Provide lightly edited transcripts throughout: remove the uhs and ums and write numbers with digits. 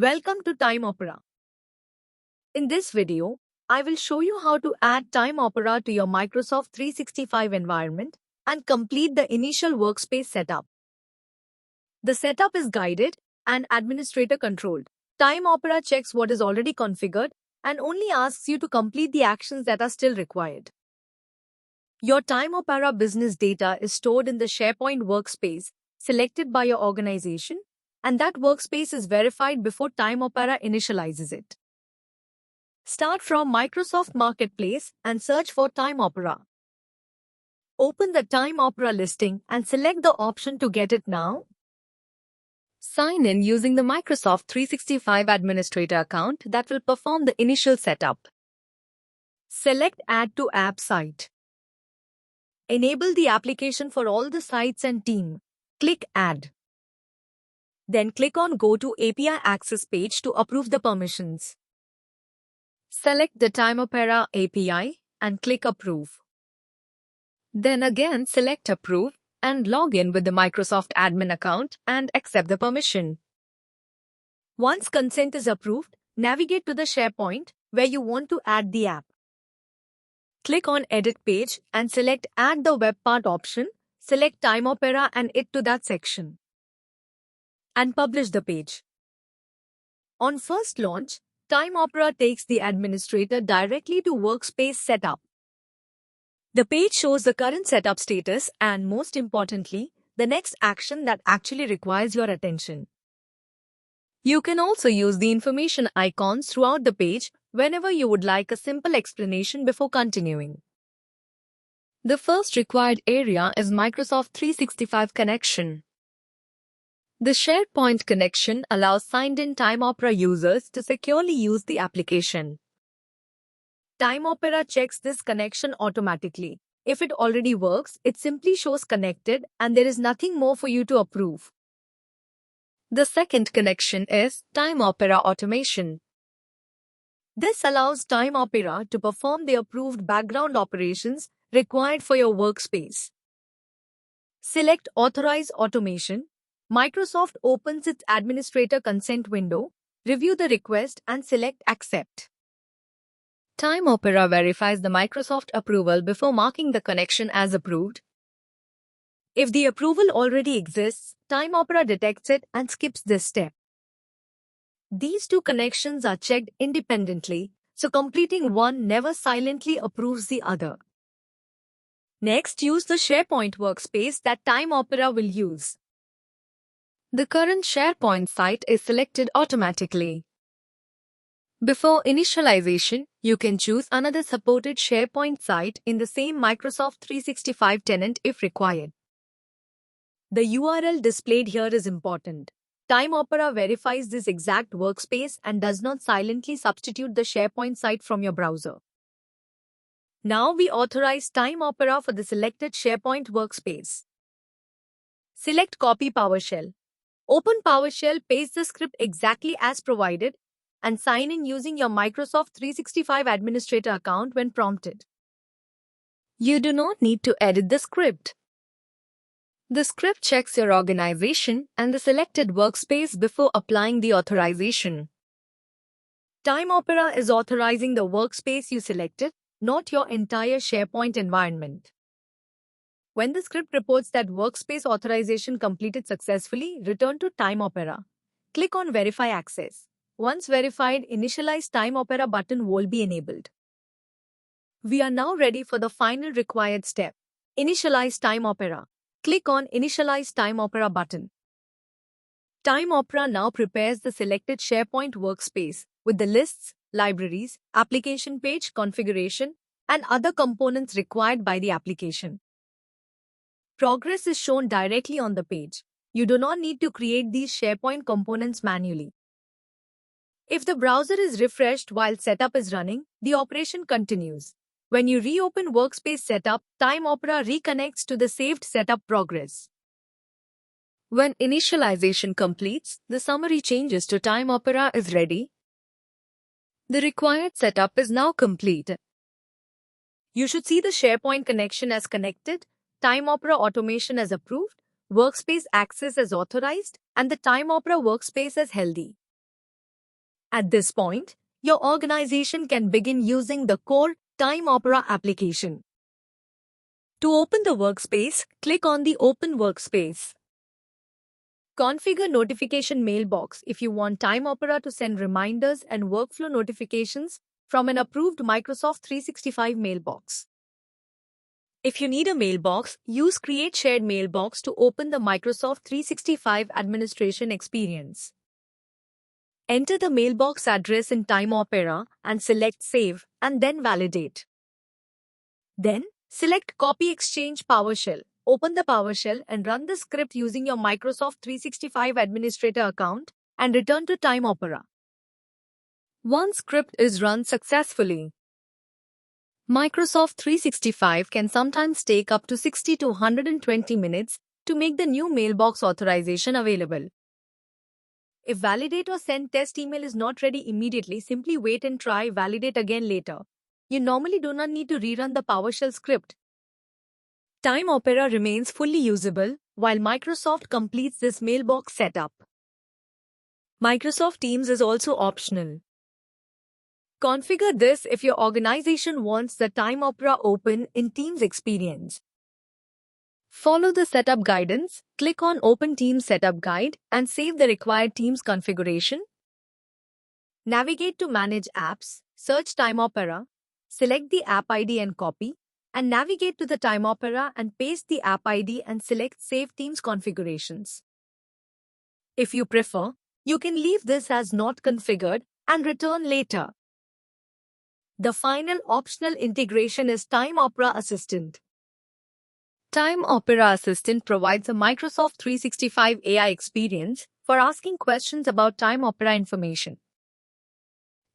Welcome to TimeOpera. In this video, I will show you how to add TimeOpera to your Microsoft 365 environment and complete the initial workspace setup. The setup is guided and administrator-controlled. TimeOpera checks what is already configured and only asks you to complete the actions that are still required. Your TimeOpera business data is stored in the SharePoint workspace selected by your organization, and that workspace is verified before TimeOpera initializes it. Start from Microsoft Marketplace and search for TimeOpera. Open the TimeOpera listing and select the option to get it now. Sign in using the Microsoft 365 administrator account that will perform the initial setup. Select Add to App Site. Enable the application for all the sites and team. Click Add. Then click on Go to API Access page to approve the permissions. Select the TimeOpera API and click Approve. Then again select Approve and log in with the Microsoft admin account and accept the permission. Once consent is approved, navigate to the SharePoint where you want to add the app. Click on Edit Page and select Add the Web Part option. Select TimeOpera and it to that section. And publish the page. On first launch, TimeOpera takes the administrator directly to Workspace Setup. The page shows the current setup status and, most importantly, the next action that actually requires your attention. You can also use the information icons throughout the page whenever you would like a simple explanation before continuing. The first required area is Microsoft 365 connection. The SharePoint connection allows signed-in TimeOpera users to securely use the application. TimeOpera checks this connection automatically. If it already works, it simply shows connected and there is nothing more for you to approve. The second connection is TimeOpera automation. This allows TimeOpera to perform the approved background operations required for your workspace. Select Authorize Automation. Microsoft opens its administrator consent window, review the request and select Accept. TimeOpera verifies the Microsoft approval before marking the connection as approved. If the approval already exists, TimeOpera detects it and skips this step. These two connections are checked independently, so completing one never silently approves the other. Next, use the SharePoint workspace that TimeOpera will use. The current SharePoint site is selected automatically. Before initialization, you can choose another supported SharePoint site in the same Microsoft 365 tenant if required. The URL displayed here is important. TimeOpera verifies this exact workspace and does not silently substitute the SharePoint site from your browser. Now we authorize TimeOpera for the selected SharePoint workspace. Select Copy PowerShell. Open PowerShell, paste the script exactly as provided, and sign in using your Microsoft 365 administrator account when prompted. You do not need to edit the script. The script checks your organization and the selected workspace before applying the authorization. TimeOpera is authorizing the workspace you selected, not your entire SharePoint environment. When the script reports that workspace authorization completed successfully, return to TimeOpera. Click on Verify Access. Once verified, Initialize TimeOpera button will be enabled. We are now ready for the final required step. Initialize TimeOpera. Click on Initialize TimeOpera button. TimeOpera now prepares the selected SharePoint workspace with the lists, libraries, application page configuration, and other components required by the application. Progress is shown directly on the page. You do not need to create these SharePoint components manually. If the browser is refreshed while setup is running, the operation continues. When you reopen Workspace Setup, TimeOpera reconnects to the saved setup progress. When initialization completes, the summary changes to TimeOpera is ready. The required setup is now complete. You should see the SharePoint connection as connected, TimeOpera automation as approved, Workspace access as authorized, and the TimeOpera workspace as healthy. At this point, your organization can begin using the core TimeOpera application. To open the workspace, click on the Open Workspace. Configure Notification Mailbox if you want TimeOpera to send reminders and workflow notifications from an approved Microsoft 365 mailbox. If you need a mailbox, use Create Shared Mailbox to open the Microsoft 365 administration experience. Enter the mailbox address in TimeOpera and select Save and then Validate. Then, select Copy Exchange PowerShell. Open the PowerShell and run the script using your Microsoft 365 administrator account and return to TimeOpera. Once script is run successfully, Microsoft 365 can sometimes take up to 60 to 120 minutes to make the new mailbox authorization available. If validate or send test email is not ready immediately, simply wait and try validate again later. You normally do not need to rerun the PowerShell script. TimeOpera remains fully usable while Microsoft completes this mailbox setup. Microsoft Teams is also optional. Configure this if your organization wants the TimeOpera open in Teams experience. Follow the setup guidance, click on Open Teams Setup Guide and save the required Teams configuration. Navigate to Manage Apps, search TimeOpera, select the app ID and copy, and navigate to the TimeOpera and paste the app ID and select Save Teams Configurations. If you prefer, you can leave this as not configured and return later. The final optional integration is TimeOpera Assistant. TimeOpera Assistant provides a Microsoft 365 AI experience for asking questions about TimeOpera information.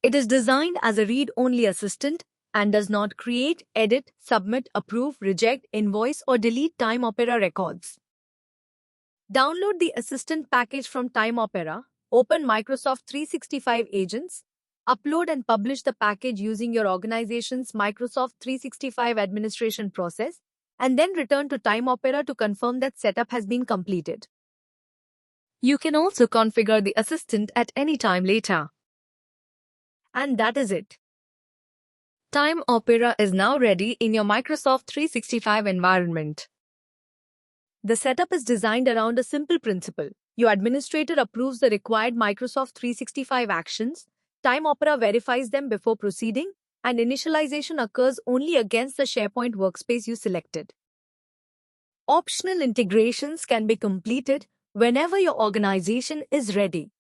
It is designed as a read-only assistant and does not create, edit, submit, approve, reject, invoice, or delete TimeOpera records. Download the Assistant package from TimeOpera, open Microsoft 365 Agents, upload and publish the package using your organization's Microsoft 365 administration process, and then return to TimeOpera to confirm that setup has been completed. You can also configure the assistant at any time later. And that is it. TimeOpera is now ready in your Microsoft 365 environment. The setup is designed around a simple principle. Your administrator approves the required Microsoft 365 actions, TimeOpera verifies them before proceeding, and initialization occurs only against the SharePoint workspace you selected. Optional integrations can be completed whenever your organization is ready.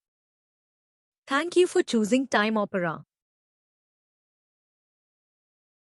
Thank you for choosing TimeOpera.